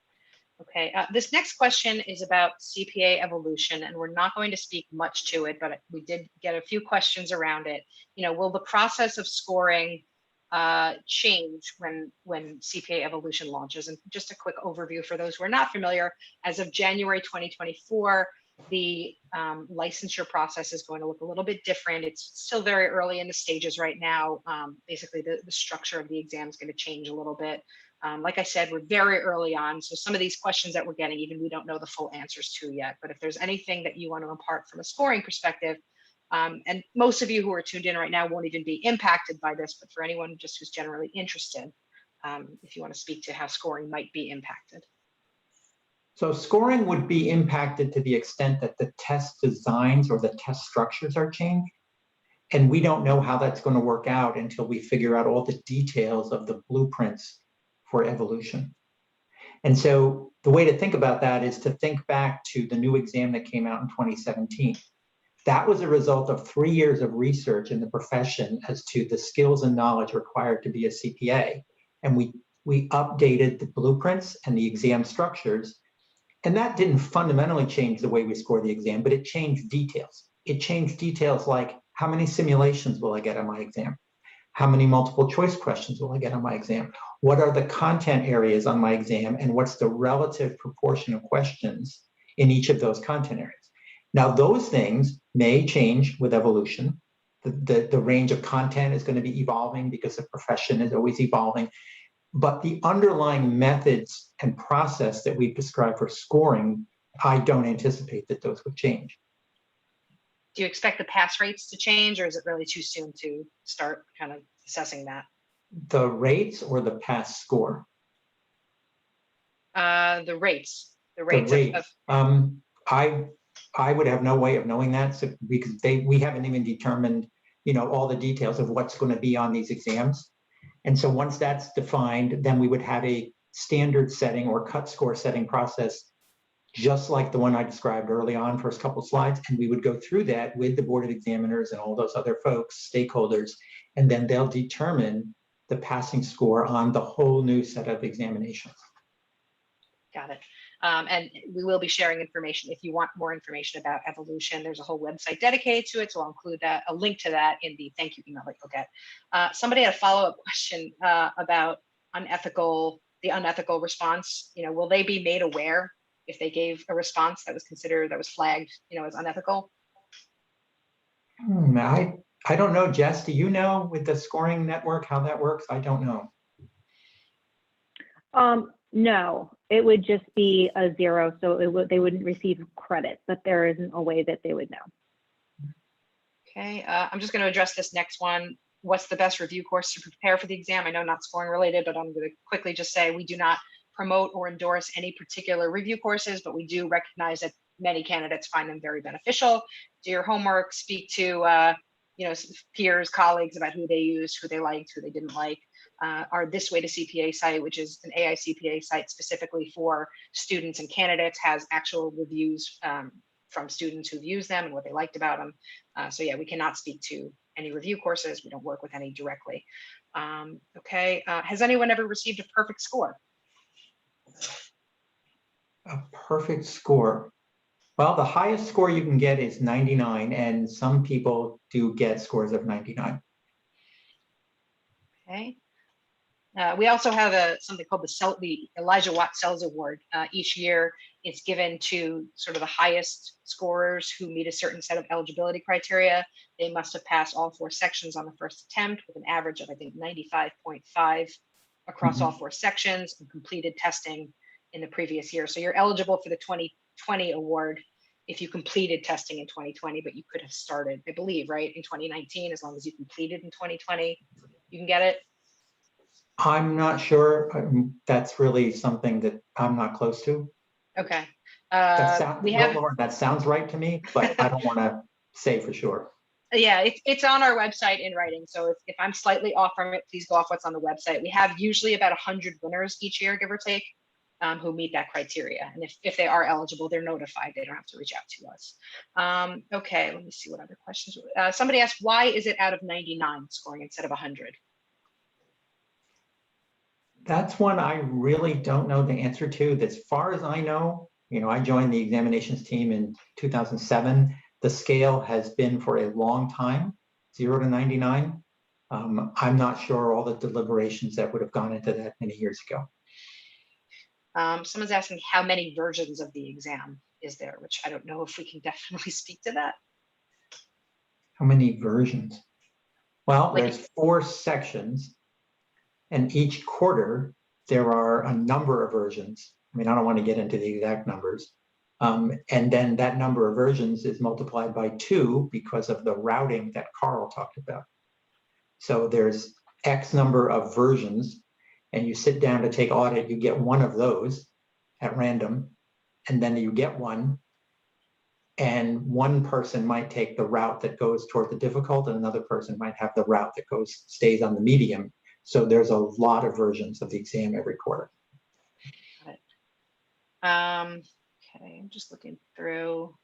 [SPEAKER 1] Okay, this next question is about CPA evolution, and we're not going to speak much to it, but we did get a few questions around it. Will the process of scoring change when CPA evolution launches? And just a quick overview for those who are not familiar, as of January 2024, the licensure process is going to look a little bit different. It's still very early in the stages right now. Basically, the structure of the exam is going to change a little bit. Like I said, we're very early on, so some of these questions that we're getting, even we don't know the full answers to yet. But if there's anything that you want to impart from a scoring perspective, and most of you who are tuned in right now won't even be impacted by this, but for anyone just who's generally interested, if you want to speak to how scoring might be impacted.
[SPEAKER 2] So scoring would be impacted to the extent that the test designs or the test structures are changed. And we don't know how that's going to work out until we figure out all the details of the blueprints for evolution. And so the way to think about that is to think back to the new exam that came out in 2017. That was a result of 3 years of research in the profession as to the skills and knowledge required to be a CPA. And we updated the blueprints and the exam structures. And that didn't fundamentally change the way we score the exam, but it changed details. It changed details like, how many simulations will I get on my exam? How many multiple choice questions will I get on my exam? What are the content areas on my exam? And what's the relative proportion of questions in each of those content areas? Now, those things may change with evolution. The range of content is going to be evolving because the profession is always evolving. But the underlying methods and process that we prescribe for scoring, I don't anticipate that those would change.
[SPEAKER 1] Do you expect the pass rates to change, or is it really too soon to start kind of assessing that?
[SPEAKER 2] The rates or the pass score?
[SPEAKER 1] The rates. The rates.
[SPEAKER 2] I would have no way of knowing that, so because we haven't even determined, all the details of what's going to be on these exams. And so once that's defined, then we would have a standard setting or cut score setting process, just like the one I described early on, first couple of slides. And we would go through that with the board of examiners and all those other folks, stakeholders, and then they'll determine the passing score on the whole new set of examinations.
[SPEAKER 1] Got it. And we will be sharing information. If you want more information about evolution, there's a whole website dedicated to it. So I'll include a link to that in the thank you email that you'll get. Somebody had a follow-up question about the unethical response. Will they be made aware if they gave a response that was flagged, as unethical?
[SPEAKER 2] I don't know, Jess, do you know with the scoring network how that works? I don't know.
[SPEAKER 4] No, it would just be a 0, so they wouldn't receive credit, but there isn't a way that they would know.
[SPEAKER 1] Okay, I'm just going to address this next one. What's the best review course to prepare for the exam? I know not scoring related, but I'm going to quickly just say we do not promote or endorse any particular review courses, but we do recognize that many candidates find them very beneficial. Do your homework, speak to peers, colleagues about who they used, who they liked, who they didn't like. Our This Way to CPA site, which is an AICPA site specifically for students and candidates, has actual reviews from students who've used them and what they liked about them. So yeah, we cannot speak to any review courses. We don't work with any directly. Okay, has anyone ever received a perfect score?
[SPEAKER 2] A perfect score. Well, the highest score you can get is 99, and some people do get scores of 99.
[SPEAKER 1] Okay. We also have something called the Elijah Watt Sells Award. Each year, it's given to sort of the highest scorers who meet a certain set of eligibility criteria. They must have passed all 4 sections on the first attempt with an average of, I think, 95.5 across all 4 sections, and completed testing in the previous year. So you're eligible for the 2020 award if you completed testing in 2020, but you could have started, I believe, right, in 2019, as long as you completed in 2020, you can get it.
[SPEAKER 2] I'm not sure. That's really something that I'm not close to.
[SPEAKER 1] Okay.
[SPEAKER 2] Lauren, that sounds right to me, but I don't want to say for sure.
[SPEAKER 1] Yeah, it's on our website in writing. So if I'm slightly off from it, please go off what's on the website. We have usually about 100 winners each year, give or take, who meet that criteria. And if they are eligible, they're notified. They don't have to reach out to us. Okay, let me see what other questions. Somebody asked, why is it out of 99 scoring instead of 100?
[SPEAKER 2] That's one I really don't know the answer to. As far as I know, I joined the examinations team in 2007. The scale has been for a long time, 0 to 99. I'm not sure all the deliberations that would have gone into that many years ago.
[SPEAKER 1] Someone's asking how many versions of the exam is there, which I don't know if we can definitely speak to that.
[SPEAKER 2] How many versions? Well, there's 4 sections, and each quarter there are a number of versions. I mean, I don't want to get into the exact numbers. And then that number of versions is multiplied by 2 because of the routing that Carl talked about. So there's X number of versions, and you sit down to take audit, you get one of those at random, and then you get one, and one person might take the route that goes toward the difficult, and another person might have the route that stays on the medium. So there's a lot of versions of the exam every quarter.
[SPEAKER 1] Okay, I'm just looking through.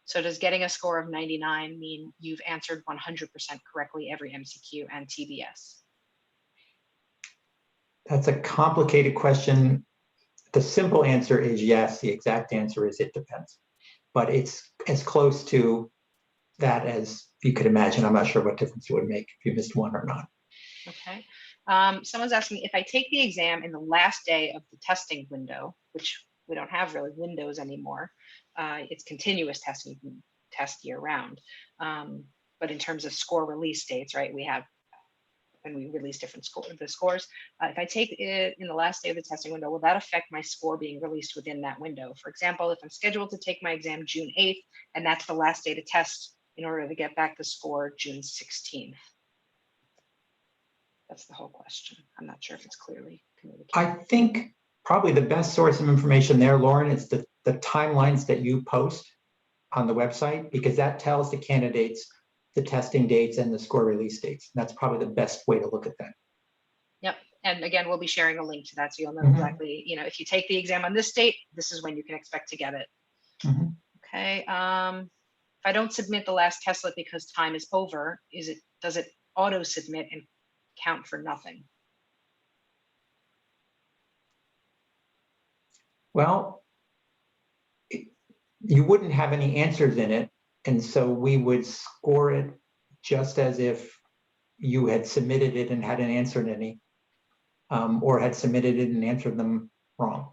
[SPEAKER 1] So does getting a score of 99 mean you've answered 100% correctly every MCQ and TBS?
[SPEAKER 2] That's a complicated question. The simple answer is yes. The exact answer is it depends. But it's as close to that as you could imagine. I'm not sure what difference it would make if you missed one or not. Okay.
[SPEAKER 1] Someone's asking, if I take the exam in the last day of the testing window, which we don't have really windows anymore, it's continuous testing, you can test year round. But in terms of score release dates, right, we have, when we release different scores, if I take it in the last day of the testing window, will that affect my score being released within that window? For example, if I'm scheduled to take my exam June 8th, and that's the last day to test in order to get back the score June 16th. That's the whole question. I'm not sure if it's clearly communicated.
[SPEAKER 2] I think probably the best source of information there, Lauren, is the timelines that you post on the website, because that tells the candidates the testing dates and the score release dates. That's probably the best way to look at that.
[SPEAKER 1] Yep. And again, we'll be sharing a link to that, so you'll know exactly, if you take the exam on this date, this is when you can expect to get it. Okay. If I don't submit the last testlet because time is over, does it auto submit and count for nothing?
[SPEAKER 2] Well, you wouldn't have any answers in it, and so we would score it just as if you had submitted it and hadn't answered any, or had submitted it and answered them wrong.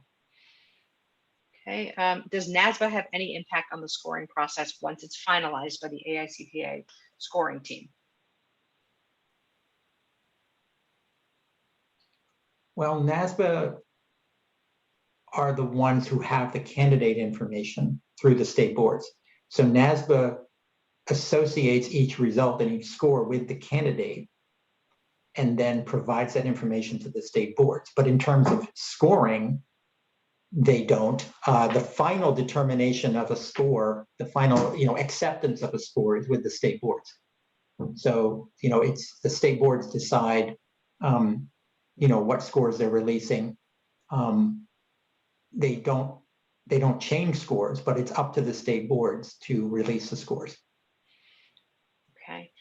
[SPEAKER 1] Okay. Does NASBA have any impact on the scoring process once it's finalized by the AICPA scoring team?
[SPEAKER 2] Well, NASBA are the ones who have the candidate information through the state boards. So NASBA associates each result and each score with the candidate and then provides that information to the state boards. But in terms of scoring, they don't. The final determination of a score, the final acceptance of a score is with the state boards. So it's the state boards decide what scores they're releasing. They don't change scores, but it's up to the state boards to release the scores.
[SPEAKER 1] Okay.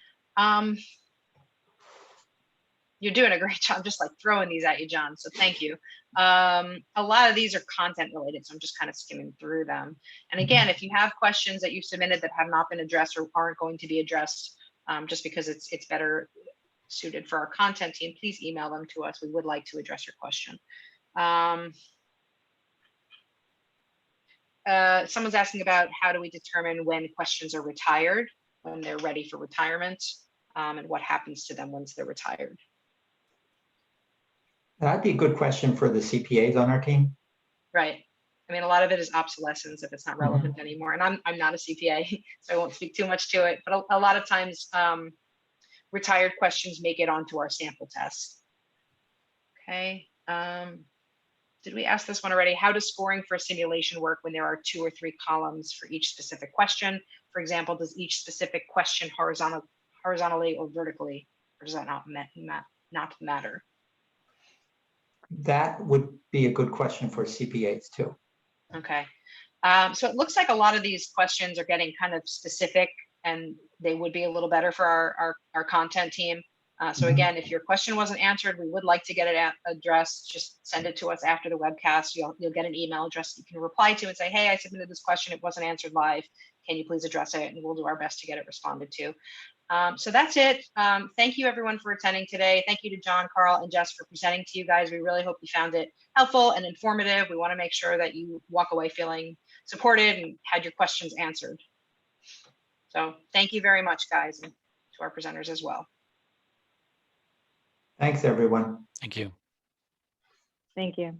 [SPEAKER 1] You're doing a great job, just like throwing these at you, John. So thank you. A lot of these are content related, so I'm just kind of skimming through them. And again, if you have questions that you submitted that have not been addressed or aren't going to be addressed, just because it's better suited for our content team, please email them to us. We would like to address your question. Someone's asking about how do we determine when questions are retired, when they're ready for retirement, and what happens to them once they're retired.
[SPEAKER 2] That'd be a good question for the CPAs on our team.
[SPEAKER 1] Right. I mean, a lot of it is obsolescence if it's not relevant anymore. And I'm not a CPA, so I won't speak too much to it. But a lot of times, retired questions make it onto our sample test. Okay. Did we ask this one already? How does scoring for a simulation work when there are 2 or 3 columns for each specific question? For example, does each specific question horizontally or vertically, or does that not matter?
[SPEAKER 2] That would be a good question for CPAs too.
[SPEAKER 1] Okay. So it looks like a lot of these questions are getting kind of specific, and they would be a little better for our content team. So again, if your question wasn't answered, we would like to get it addressed. Just send it to us after the webcast. You'll get an email address you can reply to and say, hey, I submitted this question. It wasn't answered live. Can you please address it? And we'll do our best to get it responded to. So that's it. Thank you everyone for attending today. Thank you to John, Carl, and Jess for presenting to you guys. We really hope you found it helpful and informative. We want to make sure that you walk away feeling supported and had your questions answered. So thank you very much, guys, and to our presenters as well.
[SPEAKER 2] Thanks, everyone.
[SPEAKER 3] Thank you.
[SPEAKER 4] Thank you.